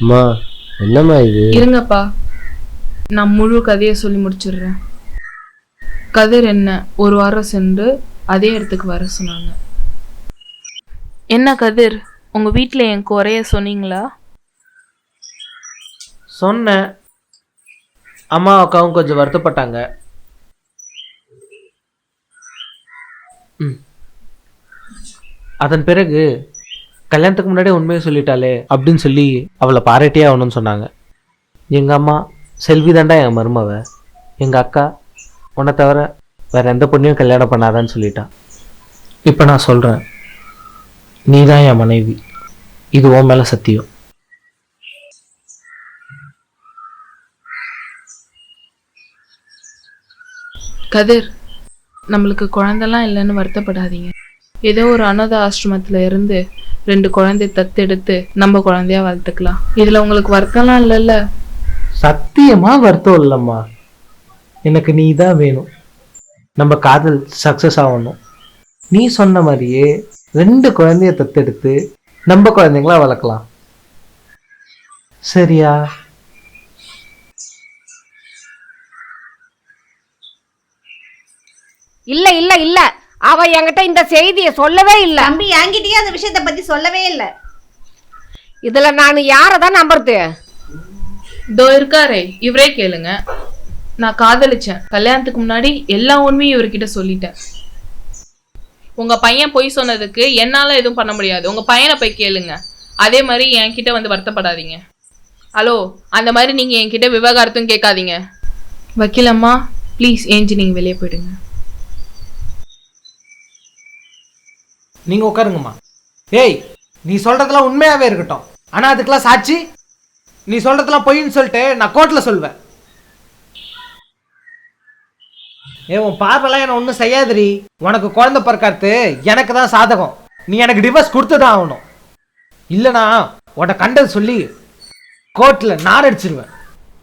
அம்மா என்னம்மா இது? இருங்கப்பா, நான் முழு கதையை சொல்லி முடிச்சிடுறேன். கதிர் என்ன ஒரு வாரம் சென்று அதே இடத்துக்கு வர சொன்னாங்க. என்ன கதிர், உங்க வீட்டில் என் குறைய சொன்னீங்களா? சொன்னேன். அம்மா அக்காவும் கொஞ்சம் வருத்தப்பட்டாங்க. அதன் பிறகு கல்யாணத்துக்கு முன்னாடியே உண்மையை சொல்லிட்டாலே அப்படின்னு சொல்லி அவளை பாராட்டியே ஆகணும்னு சொன்னாங்க. எங்கள் அம்மா செல்வி தாண்டா என் மருமவ, எங்கள் அக்கா உன்னை தவிர வேற எந்த பொண்ணையும் கல்யாணம் பண்ணாதான்னு சொல்லிட்டான். இப்போ நான் சொல்கிறேன், நீ தான் என் மனைவி, இது உன் மேலே சத்தியம். கதிர், நம்மளுக்கு குழந்தைலாம் இல்லைன்னு வருத்தப்படாதீங்க. ஏதோ ஒரு அனாதை ஆசிரமத்துல இருந்து 2 குழந்தை தத்தெடுத்து நம்ம குழந்தையா வளர்த்துக்கலாம். இதுல உங்களுக்கு வருத்தம்லாம் இல்லைல்ல? சத்தியமா வருத்தம் இல்லைம்மா. எனக்கு நீ தான் வேணும். நம்ம காதல் சக்சஸ் ஆகணும். நீ சொன்ன மாதிரியே 2 குழந்தைய தத்தெடுத்து நம்ம குழந்தைங்களா வளர்க்கலாம். சரியா? இல்ல இல்ல இல்ல, அவ என்கிட்ட இந்த செய்தியை சொல்லவே இல்ல. தம்பி என்கிட்டயே அந்த விஷயத்தை பத்தி சொல்லவே இல்ல. இதுல நான் யாரதான் நம்புறது? இதோ இருக்காரே, இவரே கேளுங்க. நான் காதலிச்சேன். கல்யாணத்துக்கு முன்னாடி எல்லா உண்மையும் இவர்கிட்ட சொல்லிட்டேன். உங்க பையன் பொய் சொன்னதுக்கு என்னால எதுவும் பண்ண முடியாது. உங்க பையனை போய் கேளுங்க. அதே மாதிரி என்கிட்ட வந்து வருத்தப்படாதீங்க. ஹலோ, அந்த மாதிரி நீங்க என்கிட்ட விவகாரத்தும் கேட்காதீங்க. வக்கீலம்மா ப்ளீஸ் ஏஞ்சி நீங்க வெளியே போயிடுங்க. நீங்க உட்காருங்கம்மா. ஏய், நீ சொல்றதெல்லாம் உண்மையாவே இருக்கட்டும், ஆனா அதுக்கெல்லாம் சாட்சி. நீ சொல்றதெல்லாம் பொய்ன்னு சொல்லிட்டு நான் கோர்ட்ல சொல்வேன். உன் பார்வைலாம் என்ன ஒன்றும் செய்யாதிரி. உனக்கு குழந்தை பிறக்காது எனக்கு தான் சாதகம். நீ எனக்கு டிவோர்ஸ் கொடுத்துதான் ஆகணும். இல்லைனா உன்னை கண்டது சொல்லி கோர்ட்ல நார் அடிச்சிருவேன்.